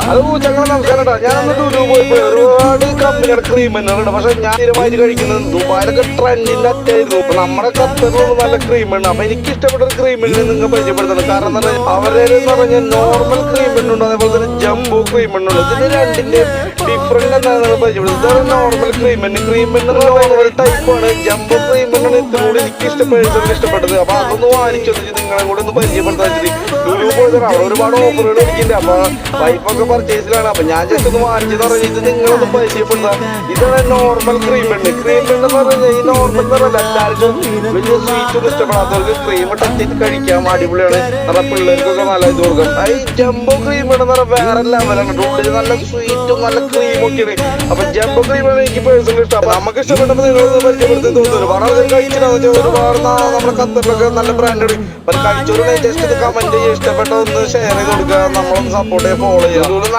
അത് ഞങ്ങൾ നമസ്കാരട്ടാ. ഞാനന്ന് ലുലു പോയപ്പോ ഒരുപാട് കമ്പനിയുടെ ക്രീം എണ്ണുണ്ട്. പക്ഷെ ഞാൻ സ്ഥിരമായിട്ട് കഴിക്കുന്നത് ദുബായിലൊക്കെ ട്രെൻഡിന്റെ അറ്റായിരുന്നു. അപ്പൊ നമ്മുടെ ഖത്തറിലുള്ള നല്ല ക്രീം എണ്ണ. അപ്പൊ എനിക്ക് ഇഷ്ടപ്പെട്ട ഒരു ക്രീം എണ്ണ നിങ്ങൾ പരിചയപ്പെടുത്തണം. കാരണം എന്താ അവരെ പറഞ്ഞ നോർമൽ ക്രീം എണ്ണുണ്ട്, അതേപോലെ തന്നെ ജംബോ ക്രീം എണ്ണുണ്ട്. ഇതിന് രണ്ടിന്റെ ഡിഫറൻറ്റ് എന്താണെന്ന് പരിചയപ്പെടുന്നത്. ഇതാണ് നോർമൽ ക്രീം എണ്ണ. ക്രീം എണ്ണ നോർമൽ ടൈപ്പാണ്. ജംബോ ക്രീം എണ്ണ ഇതിലൂടെ എനിക്ക് ഇഷ്ടപ്പെട്ടത്. അപ്പൊ അതൊന്ന് വാങ്ങിച്ചു നിങ്ങളെ കൂടെ ഒന്ന് പരിചയപ്പെടുത്താൻ വെച്ചിട്ട് ലുലു പോയത്. അവിടെ ഒരുപാട് ഓഫറുകൾ ഇരിക്കുന്നുണ്ട്. അപ്പൊ വൈഫൊക്കെ പർച്ചേസിലാണ്. അപ്പൊ ഞാൻ ജസ്റ്റ് ഒന്ന് വാങ്ങിച്ചെന്ന് പറഞ്ഞിട്ട് നിങ്ങളൊന്ന് പരിചയപ്പെടുത്താം. ഇതാണ് നോർമൽ ക്രീം എണ്ണ. ക്രീം എണ്ണ എന്ന് പറഞ്ഞാൽ ഈ നോർമൽ എന്ന് പറഞ്ഞാൽ എല്ലാവർക്കും വലിയ സ്വീറ്റ് ഒന്നും ഇഷ്ടപ്പെടാത്തവർക്ക് ക്രീം ടച്ചിട്ട് കഴിക്കാൻ അടിപൊളിയാണ്. നല്ല പിള്ളേർക്കൊക്കെ നല്ല ഇത് കൊടുക്കാം. ഈ ജംബോ ക്രീം എണ്ണ എന്ന് പറഞ്ഞാൽ വേറെ ലെവലാണ്. ഉള്ളിൽ നല്ല സ്വീറ്റും നല്ല ക്രീമും ഒക്കെയാണ്. അപ്പൊ ജംബോ ക്രീം ആണ് എനിക്ക് പേഴ്സണലി ഇഷ്ടം. അപ്പൊ നമുക്ക് ഇഷ്ടപ്പെട്ടപ്പോൾ നിങ്ങളൊന്ന് പരിചയപ്പെടുത്തി തോന്നുന്നു. ഒരുപാട് ആൾക്കാർ കഴിച്ചിട്ടാന്ന് ഒരുപാട് നമ്മുടെ ഖത്തറിലൊക്കെ നല്ല ബ്രാൻഡ് കഴിച്ചവരുടെ ജസ്റ്റ് ഇത് കമന്റ് ചെയ്യുക, ഇഷ്ടപ്പെട്ട ഒന്ന് ഷെയർ ചെയ്ത് കൊടുക്കുക, നമ്മളൊന്ന് സപ്പോർട്ട് ചെയ്യുക, ഫോളോ ചെയ്യുക.